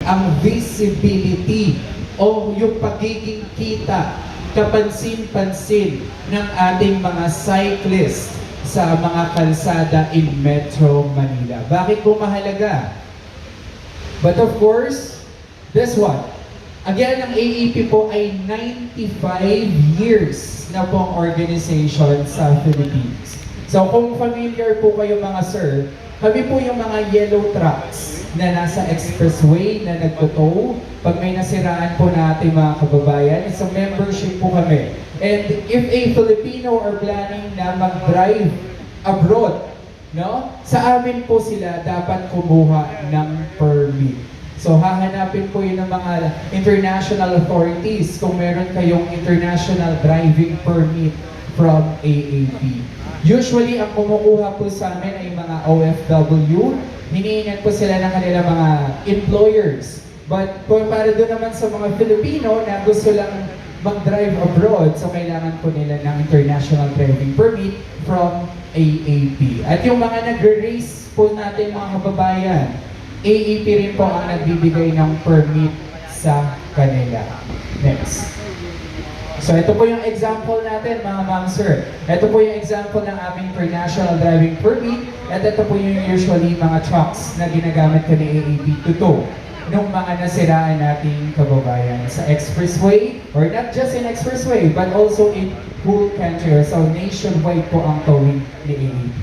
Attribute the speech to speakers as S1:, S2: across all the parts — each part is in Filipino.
S1: ang visibility o yung pagiging kita, kapansin-pansin ng ating mga cyclists sa mga kalsada in Metro Manila. Bakit po mahalaga? But of course, guess what? Again, ang AEP po ay 95 years na pong organization sa Philippines. So kung familiar po kayo mga sir, kami po yung mga yellow trucks na nasa expressway na nagtotow. Pag may nasiraan po natin mga kababayan, it's a membership po kami. And if a Filipino are planning na mag-drive abroad, no? Sa amin po sila dapat kumuha ng permit. So hahanapin po yun ng mga international authorities kung meron kayong international driving permit from AAP. Usually, ang kumukuha po sa amin ay mga OFW. Hinihingan po sila ng kanilang mga employers. But para doon naman sa mga Filipino na gusto lang mag-drive abroad, so kailangan po nila ng international driving permit from AAP. At yung mga nag-race po natin mga kababayan, AAP rin po ang nagbibigay ng permit sa kanila. Next. So ito po yung example natin mga ma'am sir. Ito po yung example ng aming international driving permit at ito po yung usually mga trucks na ginagamit ko ni AAP to tow nung mga nasiraan nating kababayan sa expressway or not just in expressway but also in whole country. So nationwide po ang towing ni AAP.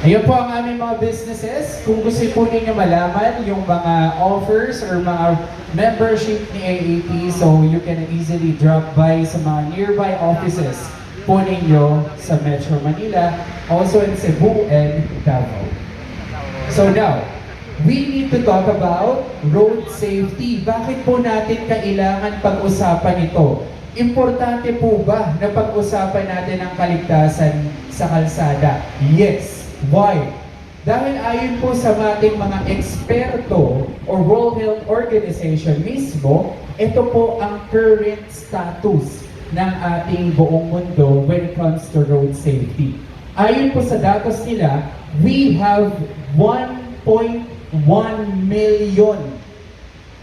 S1: Ayun po ang aming mga businesses. Kung gusto po ninyo malaman yung mga offers or mga membership ni AAP, so you can easily drop by sa mga nearby offices po ninyo sa Metro Manila, also in Cebu and Davao. So now, we need to talk about road safety. Bakit po natin kailangan pag-usapan ito? Importante po ba na pag-usapan natin ang kaligtasan sa kalsada? Yes. Why? Dahil ayon po sa ating mga eksperto or World Health Organization mismo, ito po ang current status ng ating buong mundo when it comes to road safety. Ayon po sa datos nila, we have 1.1 million.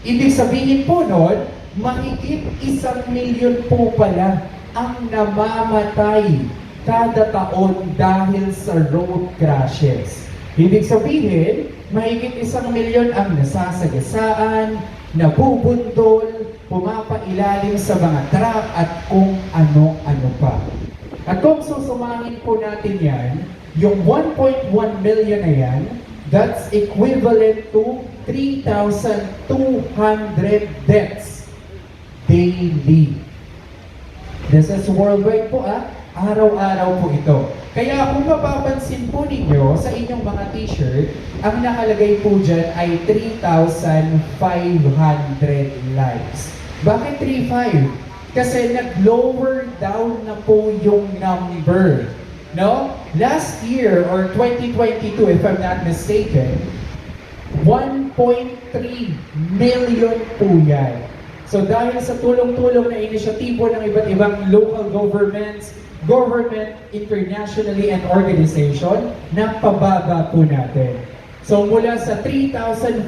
S1: Ibig sabihin po nun, mahigit 1 milyon po pala ang namamatay kada taon dahil sa road crashes. Ibig sabihin, mahigit 1 milyon ang nasasagasaan, nabubundol, pumapailalim sa mga truck at kung ano-ano pa. At kung susumahin po natin yan, yung 1.1 million na yan, that's equivalent to 3,200 deaths daily. This is worldwide po araw-araw po ito. Kaya kung mapapansin po ninyo sa inyong mga t-shirt, ang nakalagay po dyan ay 3,500 lives. Bakit 3,500? Kasi nag-lower down na po yung number. No? Last year, or 2022, if I'm not mistaken, 1.3 million po yan. So dahil sa tulong-tulong na inisyatibo ng iba't ibang local governments, government, internationally, and organization, napababa po natin. So mula sa 3,500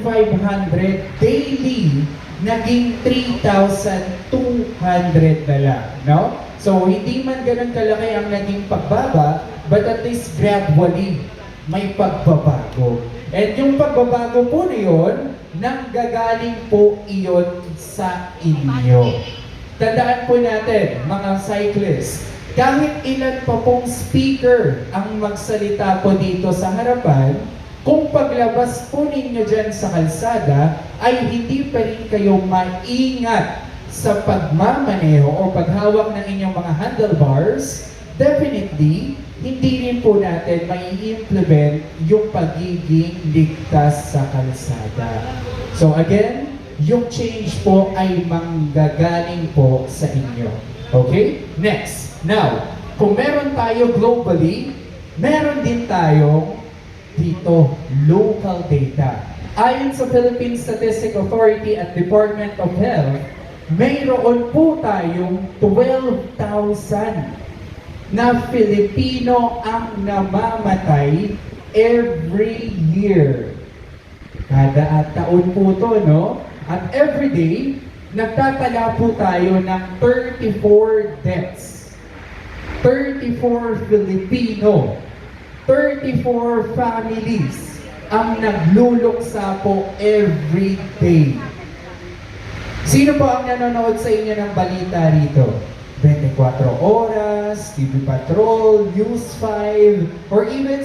S1: daily, naging 3,200 na lang. No? So hindi man ganun kalaki ang naging pagbaba, but at least gradually, may pagbabago. And yung pagbabago po na yun, nanggagaling po iyon sa inyo. Tandaan po natin, mga cyclists, kahit ilan pa pong speaker ang magsalita po dito sa harapan, kung paglabas po ninyo dyan sa kalsada, ay hindi pa rin kayo maingat sa pagmamaneho o paghawak ng inyong mga handlebars, definitely, hindi rin po natin mai-implement yung pagiging ligtas sa kalsada. So again, yung change po ay manggagaling po sa inyo. Okay? Next. Now, kung meron tayo globally, meron din tayo dito local data. Ayon sa Philippine Statistical Authority at Department of Health, mayroon po tayong 12,000 na Filipino ang namamatay every year Kada taon po to, no? At everyday, nagtatala po tayo ng 34 deaths. 34 Filipino, 34 families ang nagluluksa po every day. Sino po ang nanonood sa inyo ng balita rito? 24 Oras, TV Patrol, News 5, or even sa